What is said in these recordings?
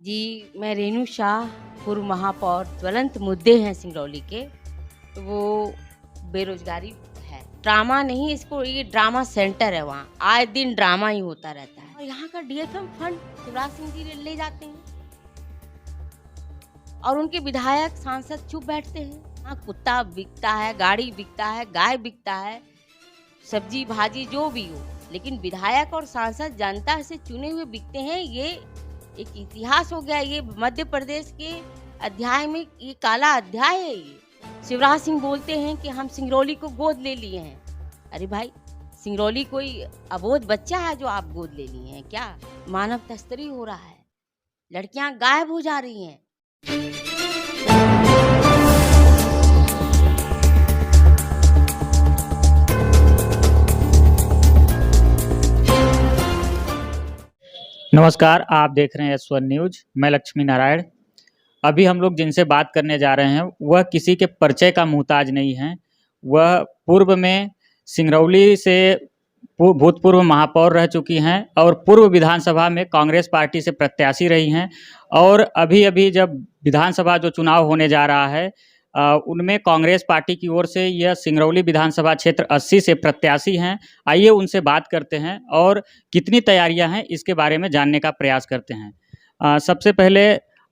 जी, मैं रेणु शाह, पूर्व महापौर। ज्वलंत मुद्दे हैं सिंगरौली के, वो बेरोज़गारी है। ड्रामा नहीं, इसको ये ड्रामा सेंटर है वहाँ। आए दिन ड्रामा ही होता रहता है। और यहाँ का डीएफएम फंड शिवराज सिंह जी ले जाते हैं और उनके विधायक, सांसद चुप बैठते हैं। हाँ, कुत्ता बिकता है, गाड़ी बिकता है, गाय बिकता है, सब्जी भाजी जो भी हो, लेकिन विधायक और सांसद जनता से चुने हुए बिकते हैं। ये एक इतिहास हो गया। ये मध्य प्रदेश के अध्याय में ये काला अध्याय है। ये शिवराज सिंह बोलते हैं कि हम सिंगरौली को गोद ले लिए हैं। अरे भाई, सिंगरौली कोई अबोध बच्चा है जो आप गोद ले लिए हैं क्या? मानव तस्करी हो रहा है, लड़कियां गायब हो जा रही हैं। नमस्कार, आप देख रहे हैं S1 न्यूज। मैं लक्ष्मी नारायण। अभी हम लोग जिनसे बात करने जा रहे हैं वह किसी के परिचय का मोहताज नहीं हैं। वह पूर्व में सिंगरौली से भूतपूर्व महापौर रह चुकी हैं और पूर्व विधानसभा में कांग्रेस पार्टी से प्रत्याशी रही हैं। और अभी जब विधानसभा जो चुनाव होने जा रहा है उनमें कांग्रेस पार्टी की ओर से यह सिंगरौली विधानसभा क्षेत्र 80 से प्रत्याशी हैं। आइए उनसे बात करते हैं और कितनी तैयारियां हैं इसके बारे में जानने का प्रयास करते हैं। सबसे पहले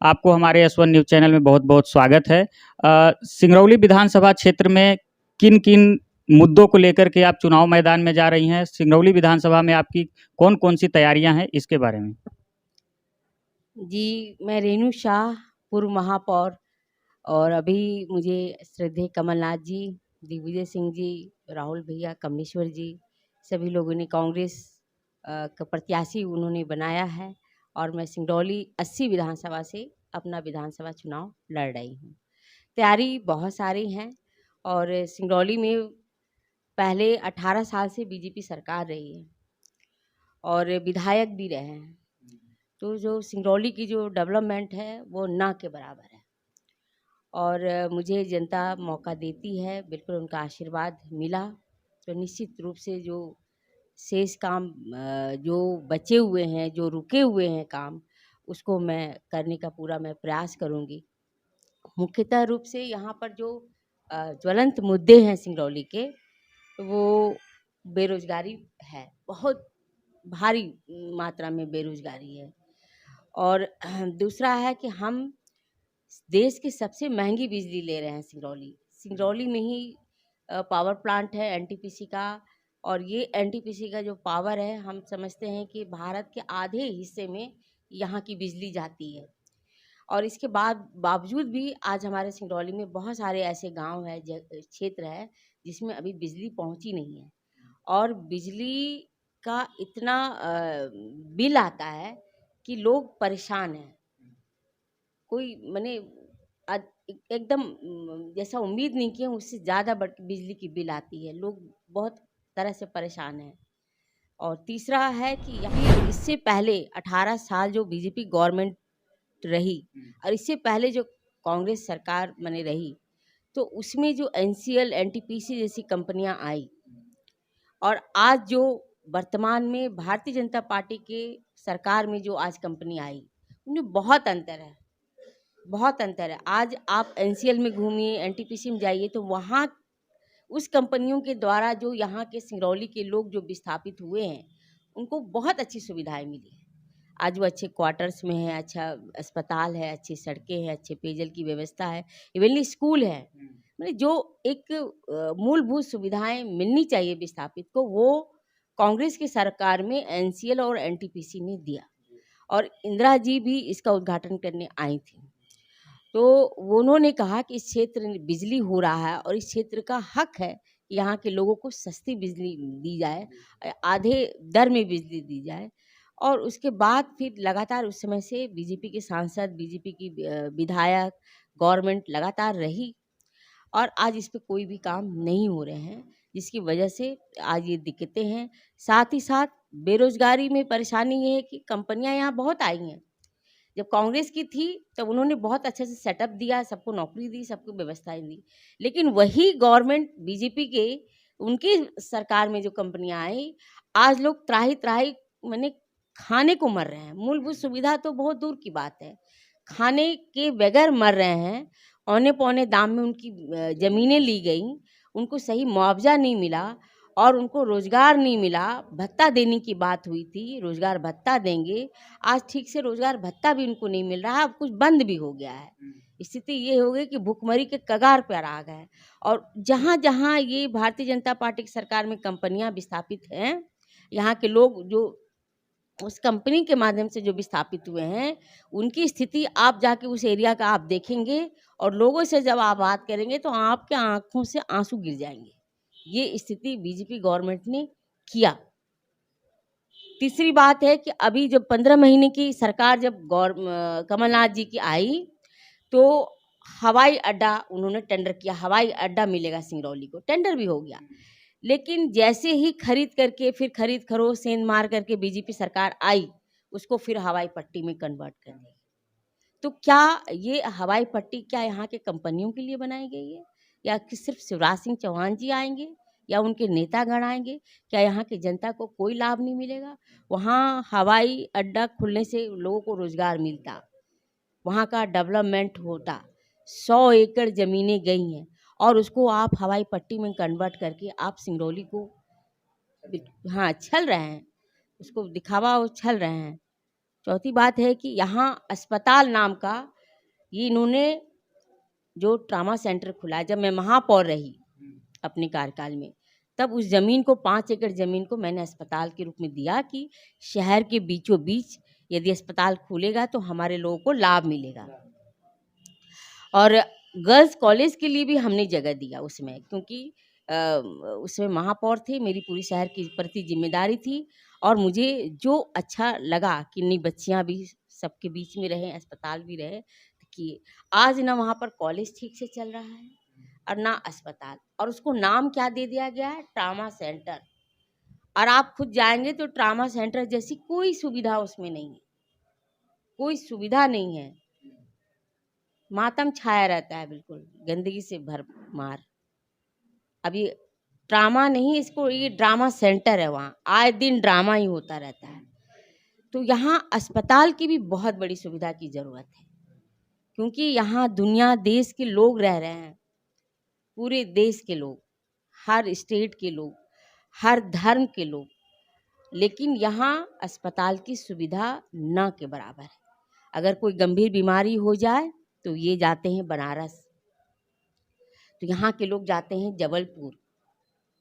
आपको हमारे S1 न्यूज़ चैनल में बहुत बहुत स्वागत है। सिंगरौली विधानसभा क्षेत्र में किन किन मुद्दों को लेकर के आप चुनाव मैदान में जा रही हैं? सिंगरौली विधानसभा में आपकी कौन कौन सी तैयारियां हैं, इसके बारे में। जी, मैं रेणु शाह, पूर्व महापौर। और अभी मुझे श्रद्धेय कमलनाथ जी, दिग्विजय सिंह जी, राहुल भैया, कमलेश्वर जी, सभी लोगों ने कांग्रेस का प्रत्याशी उन्होंने बनाया है और मैं सिंगरौली 80 विधानसभा से अपना विधानसभा चुनाव लड़ रही हूँ। तैयारी बहुत सारी हैं और सिंगरौली में पहले 18 साल से बीजेपी सरकार रही है और विधायक भी रहे हैं। तो जो सिंगरौली की जो डेवलपमेंट है वो ना के बराबर है और मुझे जनता मौका देती है। बिल्कुल उनका आशीर्वाद मिला तो निश्चित रूप से जो शेष काम जो बचे हुए हैं, जो रुके हुए हैं काम, उसको मैं करने का पूरा मैं प्रयास करूँगी। मुख्यतः रूप से यहाँ पर जो ज्वलंत मुद्दे हैं सिंगरौली के, वो बेरोजगारी है। बहुत भारी मात्रा में बेरोजगारी है और दूसरा है कि हम देश की सबसे महंगी बिजली ले रहे हैं। सिंगरौली में ही पावर प्लांट है एनटीपीसी का और ये एनटीपीसी का जो पावर है, हम समझते हैं कि भारत के आधे हिस्से में यहाँ की बिजली जाती है। और इसके बावजूद भी आज हमारे सिंगरौली में बहुत सारे ऐसे गांव है, क्षेत्र है जिसमें अभी बिजली पहुंची नहीं है और बिजली का इतना बिल आता है कि लोग परेशान हैं। कोई मने एकदम जैसा उम्मीद नहीं किया उससे ज़्यादा बिजली की बिल आती है। लोग बहुत तरह से परेशान हैं। और तीसरा है कि यहाँ इससे पहले 18 साल जो बीजेपी गवर्नमेंट रही और इससे पहले जो कांग्रेस सरकार मने रही, तो उसमें जो एनसीएल, एनटीपीसी जैसी कंपनियां आई और आज जो वर्तमान में भारतीय जनता पार्टी के सरकार में जो आज कंपनी आई, उनमें बहुत अंतर है, बहुत अंतर है। आज आप एनसीएल में घूमिए, एनटीपीसी में जाइए तो वहाँ उस कंपनियों के द्वारा जो यहाँ के सिंगरौली के लोग जो विस्थापित हुए हैं, उनको बहुत अच्छी सुविधाएं मिली है। आज वो अच्छे क्वार्टर्स में है, अच्छा अस्पताल है, अच्छी सड़कें हैं, अच्छे पेयजल की व्यवस्था है, इवन स्कूल है। मतलब जो एक मूलभूत सुविधाएं मिलनी चाहिए विस्थापित को, वो कांग्रेस की सरकार में एनसीएल और एनटीपीसी ने दिया और इंदिरा जी भी इसका उद्घाटन करने आई थी। तो उन्होंने कहा कि इस क्षेत्र में बिजली हो रहा है और इस क्षेत्र का हक है कि यहाँ के लोगों को सस्ती बिजली दी जाए, आधे दर में बिजली दी जाए। और उसके बाद फिर लगातार उस समय से बीजेपी के सांसद, बीजेपी की विधायक, गवर्नमेंट लगातार रही और आज इस पे कोई भी काम नहीं हो रहे हैं, जिसकी वजह से आज ये दिक्कतें हैं। साथ ही साथ बेरोजगारी में परेशानी ये है कि कंपनियां यहाँ बहुत आई हैं। जब कांग्रेस की थी तब उन्होंने बहुत अच्छे से सेटअप दिया, सबको नौकरी दी, सबको व्यवस्थाएं दी, लेकिन वही गवर्नमेंट बीजेपी के उनकी सरकार में जो कंपनियां आई, आज लोग त्राही त्राही मैंने खाने को मर रहे हैं। मूलभूत सुविधा तो बहुत दूर की बात है, खाने के बगैर मर रहे हैं। औने पौने दाम में उनकी ज़मीनें ली गईं, उनको सही मुआवजा नहीं मिला और उनको रोज़गार नहीं मिला। भत्ता देने की बात हुई थी, रोज़गार भत्ता देंगे, आज ठीक से रोज़गार भत्ता भी उनको नहीं मिल रहा है, अब कुछ बंद भी हो गया है। स्थिति ये हो गई कि भुखमरी के कगार पर आ गए। और जहाँ-जहाँ ये भारतीय जनता पार्टी की सरकार में कंपनियाँ विस्थापित हैं, यहाँ के लोग जो उस कंपनी के माध्यम से जो विस्थापित हुए हैं, उनकी स्थिति आप जाके उस एरिया का आप देखेंगे और लोगों से जब आप बात करेंगे तो आपके आँखों से आँसू गिर जाएँगे। ये स्थिति बीजेपी गवर्नमेंट ने किया। तीसरी बात है कि अभी जब 15 महीने की सरकार जब कमलनाथ जी की आई, तो हवाई अड्डा उन्होंने टेंडर किया, हवाई अड्डा मिलेगा सिंगरौली को, टेंडर भी हो गया। लेकिन जैसे ही खरीद करके फिर खरीद खरोश सेंध मार करके बीजेपी सरकार आई, उसको फिर हवाई पट्टी में कन्वर्ट कर दी। तो क्या ये हवाई पट्टी क्या यहाँ के कंपनियों के लिए बनाई गई है, या कि सिर्फ शिवराज सिंह चौहान जी आएंगे या उनके नेतागण आएंगे? क्या यहाँ की जनता को कोई लाभ नहीं मिलेगा? वहाँ हवाई अड्डा खुलने से लोगों को रोजगार मिलता, वहाँ का डेवलपमेंट होता। 100 एकड़ ज़मीनें गई हैं और उसको आप हवाई पट्टी में कन्वर्ट करके आप सिंगरौली को हाँ छल रहे हैं, उसको दिखावा और छल रहे हैं। चौथी बात है कि यहाँ अस्पताल नाम का ये इन्होंने जो ट्रामा सेंटर खुला है, जब मैं महापौर रही अपने कार्यकाल में, तब उस ज़मीन को 5 एकड़ ज़मीन को मैंने अस्पताल के रूप में दिया कि शहर के बीचों बीच यदि अस्पताल खुलेगा तो हमारे लोगों को लाभ मिलेगा। और गर्ल्स कॉलेज के लिए भी हमने जगह दिया उसमें, क्योंकि उसमें महापौर थे, मेरी पूरी शहर की प्रति जिम्मेदारी थी और मुझे जो अच्छा लगा कि नहीं बच्चियां भी सबके बीच में रहें, अस्पताल भी रहे, कि आज ना वहाँ पर कॉलेज ठीक से चल रहा है और ना अस्पताल, और उसको नाम क्या दे दिया गया है, ट्रामा सेंटर। और आप खुद जाएंगे तो ट्रामा सेंटर जैसी कोई सुविधा उसमें नहीं है, कोई सुविधा नहीं है, मातम छाया रहता है, बिल्कुल गंदगी से भरमार। अभी ड्रामा नहीं, इसको ये ड्रामा सेंटर है, वहाँ आए दिन ड्रामा ही होता रहता है। तो यहाँ अस्पताल की भी बहुत बड़ी सुविधा की ज़रूरत है, क्योंकि यहाँ दुनिया देश के लोग रह रहे हैं, पूरे देश के लोग, हर स्टेट के लोग, हर धर्म के लोग, लेकिन यहाँ अस्पताल की सुविधा न के बराबर है। अगर कोई गंभीर बीमारी हो जाए तो ये जाते हैं बनारस, तो यहाँ के लोग जाते हैं जबलपुर,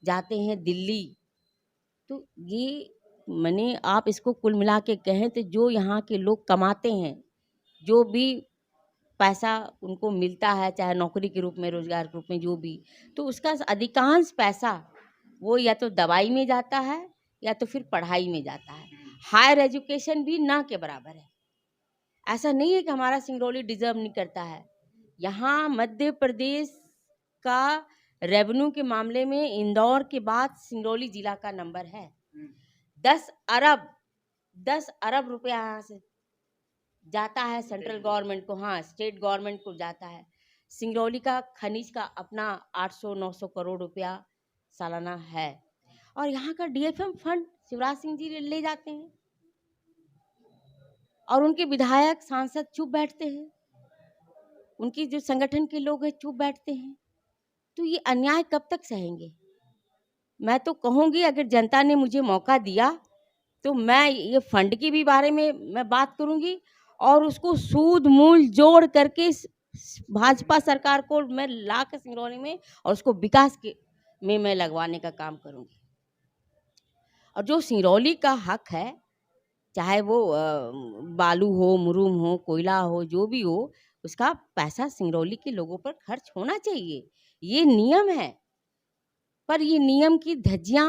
जाते हैं दिल्ली। तो ये माने आप इसको कुल मिला के कहें तो जो यहाँ के लोग कमाते हैं, जो भी पैसा उनको मिलता है, चाहे नौकरी के रूप में, रोजगार के रूप में, जो भी, तो उसका अधिकांश पैसा वो या तो दवाई में जाता है या तो फिर पढ़ाई में जाता है। हायर एजुकेशन भी ना के बराबर है। ऐसा नहीं है कि हमारा सिंगरौली डिजर्व नहीं करता है। यहाँ मध्य प्रदेश का रेवेन्यू के मामले में इंदौर के बाद सिंगरौली जिला का नंबर है। 10 अरब रुपया यहाँ से जाता है सेंट्रल गवर्नमेंट को, हाँ स्टेट गवर्नमेंट को जाता है। सिंगरौली का खनिज का अपना 800-900 करोड़ रुपया सालाना है, और यहाँ का डीएफएम फंड शिवराज सिंह जी ले जाते हैं और उनके विधायक सांसद चुप बैठते हैं, उनकी जो संगठन के लोग हैं चुप बैठते हैं। तो ये अन्याय कब तक सहेंगे? मैं तो कहूँगी अगर जनता ने मुझे मौका दिया तो मैं ये फंड की भी बारे में मैं बात करूँगी और उसको सूद मूल जोड़ करके भाजपा सरकार को मैं ला के सिंगरौली में और उसको विकास के में मैं लगवाने का काम करूँगी। और जो सिंगरौली का हक है, चाहे वो बालू हो, मुरूम हो, कोयला हो, जो भी हो, उसका पैसा सिंगरौली के लोगों पर खर्च होना चाहिए, ये नियम है। पर ये नियम की धज्जियाँ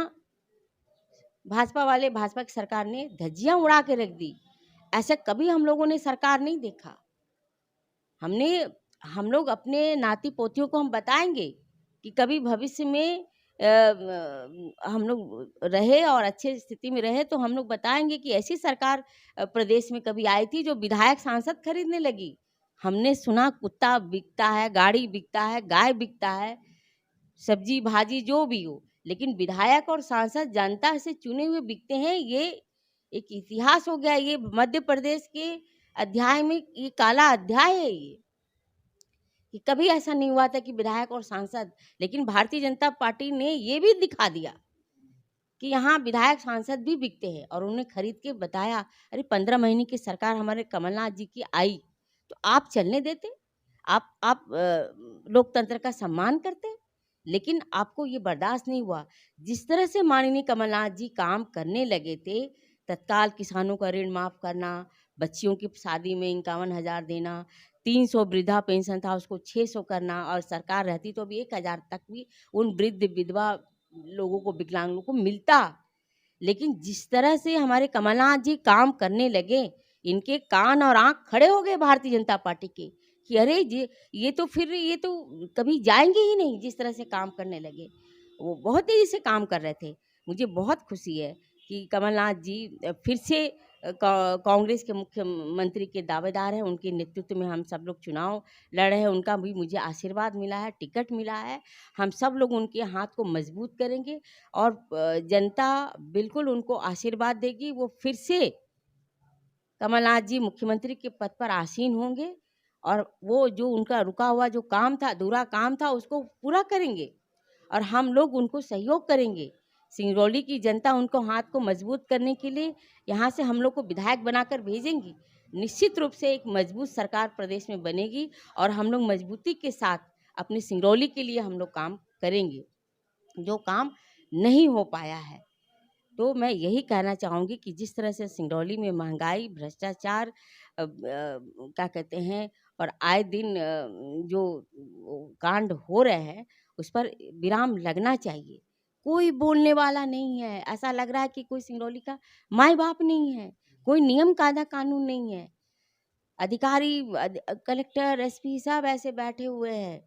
भाजपा वाले, भाजपा की सरकार ने धज्जियाँ उड़ा के रख दी। ऐसा कभी हम लोगों ने सरकार नहीं देखा। हम लोग अपने नाती पोतियों को हम बताएंगे कि कभी भविष्य में हम लोग रहे और अच्छे स्थिति में रहे तो हम लोग बताएंगे कि ऐसी सरकार प्रदेश में कभी आई थी जो विधायक सांसद खरीदने लगी। हमने सुना कुत्ता बिकता है, गाड़ी बिकता है, गाय बिकता है, सब्जी भाजी जो भी हो, लेकिन विधायक और सांसद जनता से चुने हुए बिकते हैं। ये एक इतिहास हो गया। ये मध्य प्रदेश के अध्याय में ये काला अध्याय है ये, कि कभी ऐसा नहीं हुआ था कि विधायक और सांसद, लेकिन भारतीय जनता पार्टी ने ये भी दिखा दिया कि यहाँ विधायक सांसद भी बिकते हैं। और उन्हें खरीद के बताया, अरे 15 महीने की सरकार हमारे कमलनाथ जी की आई तो आप चलने देते, आप लोकतंत्र का सम्मान करते, लेकिन आपको ये बर्दाश्त नहीं हुआ। जिस तरह से माननीय कमलनाथ जी काम करने लगे थे, तत्काल किसानों का ऋण माफ़ करना, बच्चियों की शादी में 51,000 देना, 300 वृद्धा पेंशन था उसको 600 करना, और सरकार रहती तो अभी 1,000 तक भी उन वृद्ध विधवा लोगों को, विकलांग लोगों को मिलता। लेकिन जिस तरह से हमारे कमलनाथ जी काम करने लगे, इनके कान और आँख खड़े हो गए भारतीय जनता पार्टी के, कि अरे ये तो फिर ये तो कभी जाएंगे ही नहीं। जिस तरह से काम करने लगे, वो बहुत तेजी से काम कर रहे थे। मुझे बहुत खुशी है कि कमलनाथ जी फिर से कांग्रेस के मुख्यमंत्री के दावेदार हैं। उनके नेतृत्व में हम सब लोग चुनाव लड़ रहे हैं, उनका भी मुझे आशीर्वाद मिला है, टिकट मिला है। हम सब लोग उनके हाथ को मजबूत करेंगे और जनता बिल्कुल उनको आशीर्वाद देगी। वो फिर से कमलनाथ जी मुख्यमंत्री के पद पर आसीन होंगे, और वो जो उनका रुका हुआ जो काम था, अधूरा काम था, उसको पूरा करेंगे, और हम लोग उनको सहयोग करेंगे। सिंगरौली की जनता उनको हाथ को मजबूत करने के लिए यहाँ से हम लोग को विधायक बनाकर भेजेंगी। निश्चित रूप से एक मजबूत सरकार प्रदेश में बनेगी, और हम लोग मजबूती के साथ अपनी सिंगरौली के लिए हम लोग काम करेंगे, जो काम नहीं हो पाया है। तो मैं यही कहना चाहूँगी कि जिस तरह से सिंगरौली में महंगाई, भ्रष्टाचार क्या कहते हैं, और आए दिन जो कांड हो रहे हैं, उस पर विराम लगना चाहिए। कोई बोलने वाला नहीं है। ऐसा लग रहा है कि कोई सिंगरौली का माई बाप नहीं है, कोई नियम कायदा कानून नहीं है। अधिकारी, कलेक्टर, एसपी सब ऐसे बैठे हुए हैं।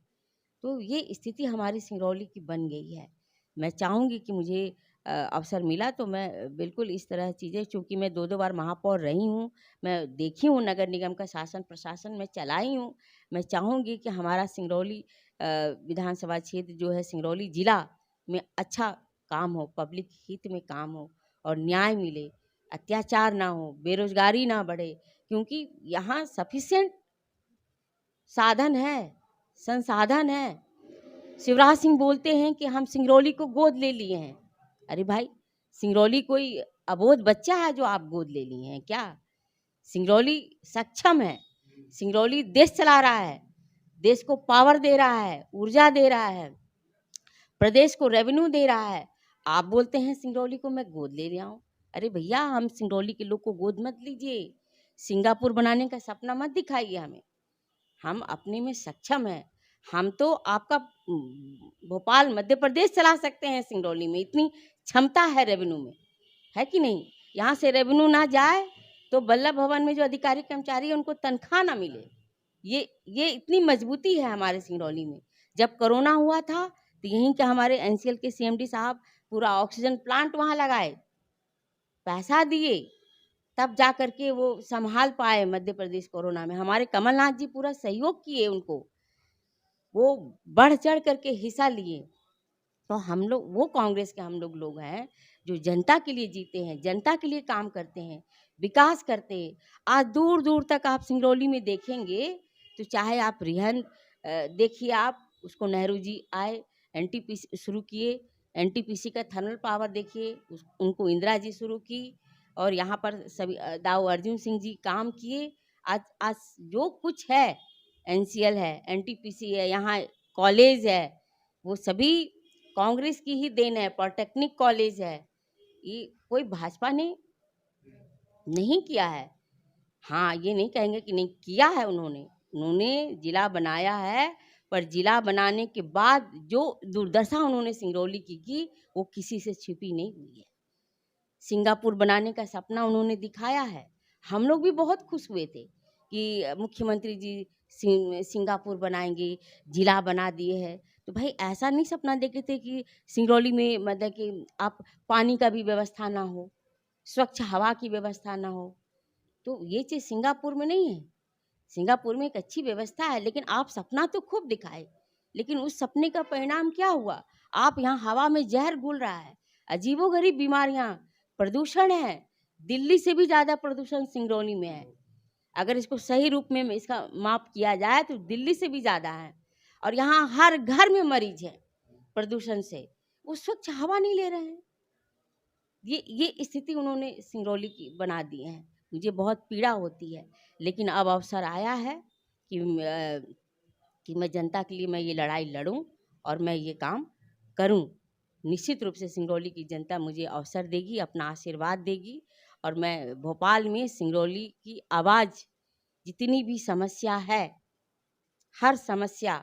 तो ये स्थिति हमारी सिंगरौली की बन गई है। मैं चाहूँगी कि मुझे अवसर मिला तो मैं बिल्कुल इस तरह चीज़ें, चूँकि मैं 2-2 बार महापौर रही हूँ, मैं देखी हूँ नगर निगम का शासन प्रशासन, मैं चलाई हूँ। मैं चाहूँगी कि हमारा सिंगरौली विधानसभा क्षेत्र जो है, सिंगरौली ज़िला में अच्छा काम हो, पब्लिक हित में काम हो, और न्याय मिले, अत्याचार ना हो, बेरोजगारी ना बढ़े, क्योंकि यहाँ सफिशिएंट साधन है, संसाधन है। शिवराज सिंह बोलते हैं कि हम सिंगरौली को गोद ले लिए हैं। अरे भाई, सिंगरौली कोई अबोध बच्चा है जो आप गोद ले लिए हैं क्या? सिंगरौली सक्षम है, सिंगरौली देश चला रहा है, देश को पावर दे रहा है, ऊर्जा दे रहा है, प्रदेश को रेवेन्यू दे रहा है। आप बोलते हैं सिंगरौली को मैं गोद ले लिया हूँ। अरे भैया, हम सिंगरौली के लोग को गोद मत लीजिए, सिंगापुर बनाने का सपना मत दिखाइए हमें। हम अपने में सक्षम हैं। हम तो आपका भोपाल मध्य प्रदेश चला सकते हैं। सिंगरौली में इतनी क्षमता है रेवेन्यू में, है कि नहीं? यहाँ से रेवेन्यू ना जाए तो वल्लभ भवन में जो अधिकारी कर्मचारी है उनको तनख्वाह ना मिले। ये इतनी मजबूती है हमारे सिंगरौली में। जब कोरोना हुआ था तो यहीं के हमारे एनसीएल के सीएमडी साहब पूरा ऑक्सीजन प्लांट वहाँ लगाए, पैसा दिए, तब जा कर के वो संभाल पाए मध्य प्रदेश कोरोना में। हमारे कमलनाथ जी पूरा सहयोग किए उनको, वो बढ़ चढ़ करके हिस्सा लिए। तो हम लोग, वो कांग्रेस के हम लोग हैं जो जनता के लिए जीते हैं, जनता के लिए काम करते हैं, विकास करते हैं। आज दूर दूर तक आप सिंगरौली में देखेंगे तो चाहे आप रिहन देखिए, आप उसको नेहरू जी आए, एनटीपीसी शुरू किए, एनटीपीसी का थर्मल पावर देखिए, उनको इंदिरा जी शुरू की, और यहाँ पर सभी दाऊ अर्जुन सिंह जी काम किए। आज जो कुछ है, एनसीएल है, एनटीपीसी है, यहाँ कॉलेज है, वो सभी कांग्रेस की ही देन है। पॉलिटेक्निक कॉलेज है, ये कोई भाजपा ने नहीं किया है। हाँ, ये नहीं कहेंगे कि नहीं किया है, उन्होंने जिला बनाया है, पर जिला बनाने के बाद जो दुर्दशा उन्होंने सिंगरौली की वो किसी से छिपी नहीं हुई है। सिंगापुर बनाने का सपना उन्होंने दिखाया है। हम लोग भी बहुत खुश हुए थे कि मुख्यमंत्री जी सिंगापुर बनाएंगे, जिला बना दिए हैं। तो भाई, ऐसा नहीं सपना देखे थे कि सिंगरौली में मतलब कि आप पानी का भी व्यवस्था ना हो, स्वच्छ हवा की व्यवस्था ना हो। तो ये चीज़ सिंगापुर में नहीं है। सिंगापुर में एक अच्छी व्यवस्था है, लेकिन आप सपना तो खूब दिखाए, लेकिन उस सपने का परिणाम क्या हुआ? आप यहाँ हवा में जहर घुल रहा है, अजीबोगरीब बीमारियाँ, प्रदूषण है, दिल्ली से भी ज़्यादा प्रदूषण सिंगरौली में है। अगर इसको सही रूप में इसका माप किया जाए तो दिल्ली से भी ज़्यादा है। और यहाँ हर घर में मरीज है प्रदूषण से, वो स्वच्छ हवा नहीं ले रहे हैं। ये स्थिति उन्होंने सिंगरौली की बना दी है। मुझे बहुत पीड़ा होती है, लेकिन अब अवसर आया है कि मैं जनता के लिए मैं ये लड़ाई लड़ूं और मैं ये काम करूं। निश्चित रूप से सिंगरौली की जनता मुझे अवसर देगी, अपना आशीर्वाद देगी, और मैं भोपाल में सिंगरौली की आवाज़, जितनी भी समस्या है, हर समस्या,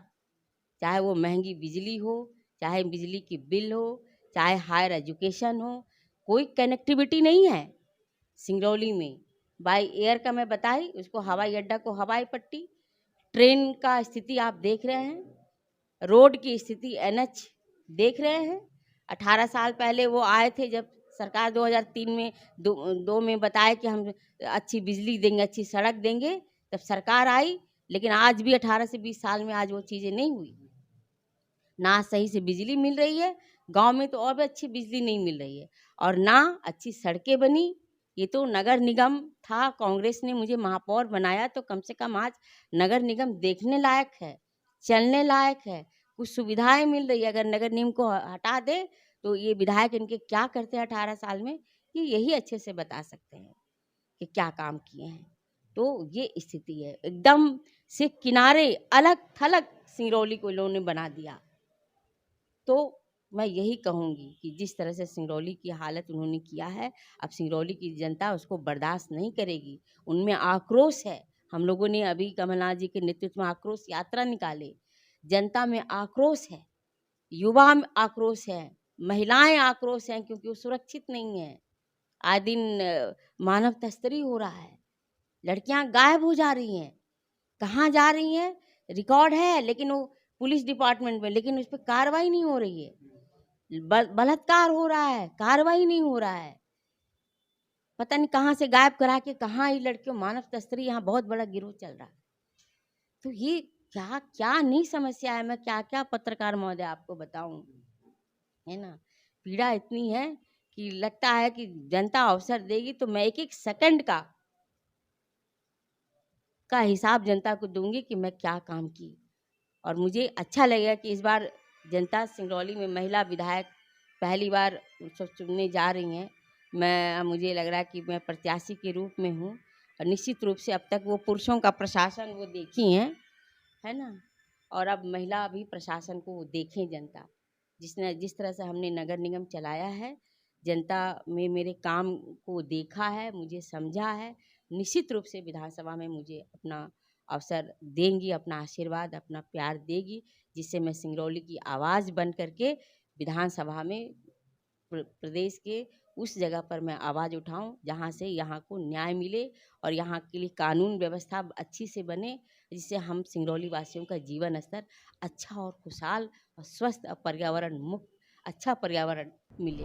चाहे वो महंगी बिजली हो, चाहे बिजली की बिल हो, चाहे हायर एजुकेशन हो, कोई कनेक्टिविटी नहीं है सिंगरौली में। बाय एयर का मैं बताई, उसको हवाई अड्डा को हवाई पट्टी, ट्रेन का स्थिति आप देख रहे हैं, रोड की स्थिति एनएच देख रहे हैं। 18 साल पहले वो आए थे जब सरकार 2003 में दो में बताया कि हम अच्छी बिजली देंगे, अच्छी सड़क देंगे, तब सरकार आई। लेकिन आज भी 18 से 20 साल में आज वो चीज़ें नहीं हुई। ना सही से बिजली मिल रही है, गांव में तो और भी अच्छी बिजली नहीं मिल रही है, और ना अच्छी सड़कें बनी। ये तो नगर निगम था, कांग्रेस ने मुझे महापौर बनाया, तो कम से कम आज नगर निगम देखने लायक है, चलने लायक है, कुछ सुविधाएं मिल रही है। अगर नगर निगम को हटा दे तो ये विधायक इनके क्या करते हैं 18 साल में, ये यही अच्छे से बता सकते हैं कि क्या काम किए हैं। तो ये स्थिति है, एकदम से किनारे अलग थलग सिंगरौली को इन्होंने बना दिया। तो मैं यही कहूँगी कि जिस तरह से सिंगरौली की हालत उन्होंने किया है, अब सिंगरौली की जनता उसको बर्दाश्त नहीं करेगी। उनमें आक्रोश है। हम लोगों ने अभी कमलनाथ जी के नेतृत्व में आक्रोश यात्रा निकाले। जनता में आक्रोश है, युवा में आक्रोश है, महिलाएं आक्रोश हैं, क्योंकि वो सुरक्षित नहीं है। आए दिन मानव तस्करी हो रहा है, लड़कियां गायब हो जा रही हैं। कहाँ जा रही हैं रिकॉर्ड है, लेकिन वो पुलिस डिपार्टमेंट में, लेकिन उस पर कार्रवाई नहीं हो रही है। बलात्कार हो रहा है, कार्रवाई नहीं हो रहा है। पता नहीं कहाँ से गायब करा के कहाँ ये लड़कियों, मानव तस्करी, यहाँ बहुत बड़ा गिरोह चल रहा है। तो ये क्या क्या नहीं समस्या है, मैं क्या क्या पत्रकार महोदय आपको बताऊं, है ना। पीड़ा इतनी है कि लगता है कि जनता अवसर देगी तो मैं एक एक सेकंड का हिसाब जनता को दूंगी कि मैं क्या काम की। और मुझे अच्छा लगेगा कि इस बार जनता सिंगरौली में महिला विधायक पहली बार सब चुनने जा रही हैं। मुझे लग रहा है कि मैं प्रत्याशी के रूप में हूँ, और निश्चित रूप से अब तक वो पुरुषों का प्रशासन वो देखी हैं, है ना, और अब महिला भी प्रशासन को वो देखें जनता। जिस तरह से हमने नगर निगम चलाया है, जनता में मेरे काम को देखा है, मुझे समझा है। निश्चित रूप से विधानसभा में मुझे अपना अवसर देंगी, अपना आशीर्वाद, अपना प्यार देगी, जिससे मैं सिंगरौली की आवाज़ बन करके विधानसभा में प्रदेश के उस जगह पर मैं आवाज़ उठाऊं जहां से यहाँ को न्याय मिले, और यहाँ के लिए कानून व्यवस्था अच्छी से बने, जिससे हम सिंगरौली वासियों का जीवन स्तर अच्छा और खुशहाल और स्वस्थ और पर्यावरण मुक्त अच्छा पर्यावरण मिले।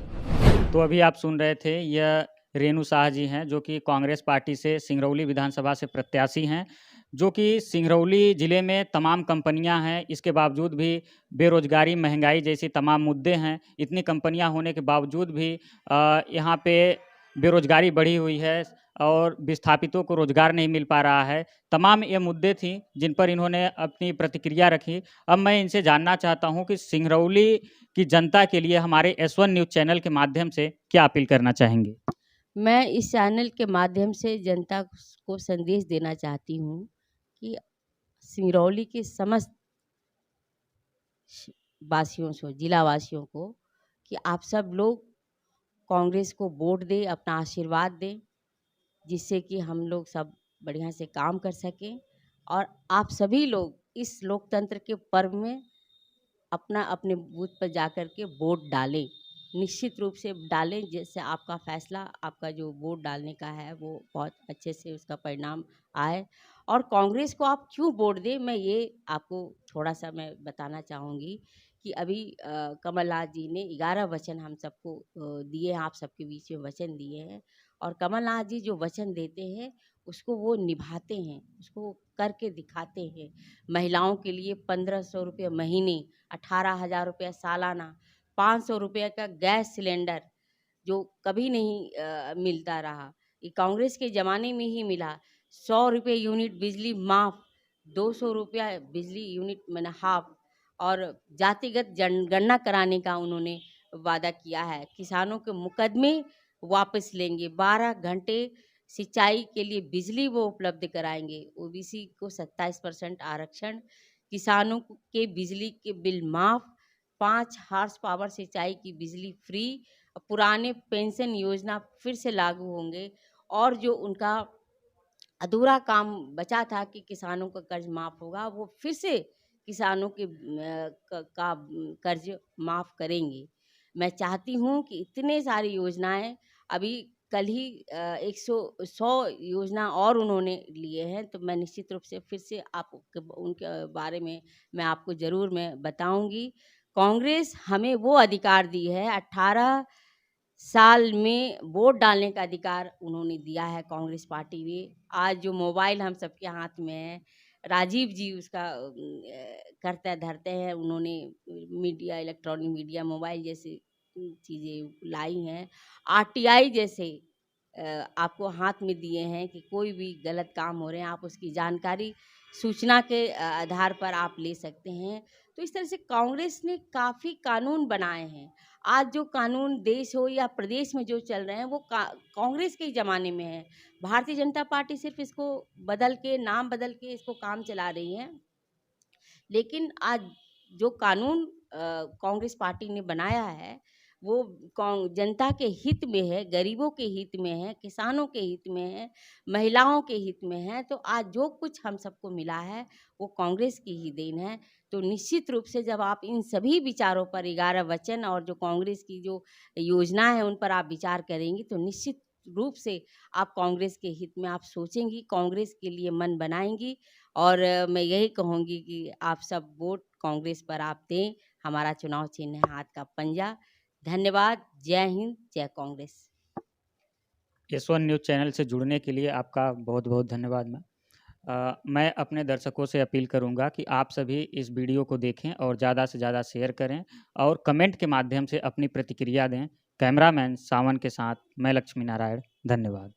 तो अभी आप सुन रहे थे, यह रेणु शाह जी हैं, जो कि कांग्रेस पार्टी से सिंगरौली विधानसभा से प्रत्याशी हैं, जो कि सिंगरौली ज़िले में तमाम कंपनियां हैं, इसके बावजूद भी बेरोजगारी, महंगाई जैसी तमाम मुद्दे हैं। इतनी कंपनियां होने के बावजूद भी यहाँ पे बेरोजगारी बढ़ी हुई है और विस्थापितों को रोजगार नहीं मिल पा रहा है। तमाम ये मुद्दे थी जिन पर इन्होंने अपनी प्रतिक्रिया रखी। अब मैं इनसे जानना चाहता हूं कि सिंगरौली की जनता के लिए हमारे S1 न्यूज़ चैनल के माध्यम से क्या अपील करना चाहेंगे? मैं इस चैनल के माध्यम से जनता को संदेश देना चाहती हूँ कि सिंगरौली के समस्त वासियों से, जिला वासियों को, कि आप सब लोग कांग्रेस को वोट दें, अपना आशीर्वाद दें, जिससे कि हम लोग सब बढ़िया से काम कर सकें। और आप सभी लोग इस लोकतंत्र के पर्व में अपना अपने बूथ पर जाकर के वोट डालें, निश्चित रूप से डालें, जिससे आपका फैसला, आपका जो वोट डालने का है, वो बहुत अच्छे से उसका परिणाम आए। और कांग्रेस को आप क्यों वोट दें, मैं ये आपको थोड़ा सा मैं बताना चाहूँगी कि अभी कमलनाथ जी ने 11 वचन हम सबको दिए हैं, आप सबके बीच में वचन दिए हैं, और कमलनाथ जी जो वचन देते हैं उसको वो निभाते हैं, उसको करके दिखाते हैं। महिलाओं के लिए 1500 रुपये महीने, 18,000 रुपये सालाना, 500 रुपये का गैस सिलेंडर जो कभी नहीं मिलता रहा, ये कांग्रेस के ज़माने में ही मिला। 100 रुपये यूनिट बिजली माफ़, 200 रुपया बिजली यूनिट मैंने हाफ, और जातिगत जनगणना कराने का उन्होंने वादा किया है। किसानों के मुकदमे वापस लेंगे, 12 घंटे सिंचाई के लिए बिजली वो उपलब्ध कराएंगे। ओबीसी को 27% आरक्षण, किसानों के बिजली के बिल माफ़, 5 हॉर्स पावर सिंचाई की बिजली फ्री, पुराने पेंशन योजना फिर से लागू होंगे, और जो उनका अधूरा काम बचा था कि किसानों का कर्ज माफ़ होगा, वो फिर से किसानों के कर्ज माफ़ करेंगे। मैं चाहती हूँ कि इतने सारी योजनाएं, अभी कल ही 100 योजना और उन्होंने लिए हैं, तो मैं निश्चित रूप से फिर से आप उनके बारे में मैं आपको ज़रूर मैं बताऊंगी। कांग्रेस हमें वो अधिकार दी है, 18 साल में वोट डालने का अधिकार उन्होंने दिया है कांग्रेस पार्टी ने। आज जो मोबाइल हम सबके हाथ में है, राजीव जी उसका करते धरते हैं, उन्होंने मीडिया, इलेक्ट्रॉनिक मीडिया, मोबाइल जैसे चीज़ें लाई हैं। आरटीआई जैसे आपको हाथ में दिए हैं कि कोई भी गलत काम हो रहे हैं, आप उसकी जानकारी सूचना के आधार पर आप ले सकते हैं। तो इस तरह से कांग्रेस ने काफ़ी कानून बनाए हैं। आज जो कानून देश हो या प्रदेश में जो चल रहे हैं, वो कांग्रेस के ज़माने में है। भारतीय जनता पार्टी सिर्फ इसको बदल के, नाम बदल के इसको काम चला रही है। लेकिन आज जो कानून कांग्रेस पार्टी ने बनाया है, वो जनता के हित में है, गरीबों के हित में है, किसानों के हित में है, महिलाओं के हित में है। तो आज जो कुछ हम सबको मिला है, वो कांग्रेस की ही देन है। तो निश्चित रूप से जब आप इन सभी विचारों पर, 11 वचन और जो कांग्रेस की जो योजना है, उन पर आप विचार करेंगी, तो निश्चित रूप से आप कांग्रेस के हित में आप सोचेंगी, कांग्रेस के लिए मन बनाएंगी। और मैं यही कहूँगी कि आप सब वोट कांग्रेस पर आप दें। हमारा चुनाव चिन्ह है हाथ का पंजा। धन्यवाद। जय हिंद, जय कांग्रेस। S1 न्यूज़ चैनल से जुड़ने के लिए आपका बहुत बहुत धन्यवाद मैम। मैं अपने दर्शकों से अपील करूंगा कि आप सभी इस वीडियो को देखें और ज़्यादा से ज़्यादा शेयर करें और कमेंट के माध्यम से अपनी प्रतिक्रिया दें। कैमरामैन सावन के साथ मैं लक्ष्मी नारायण, धन्यवाद।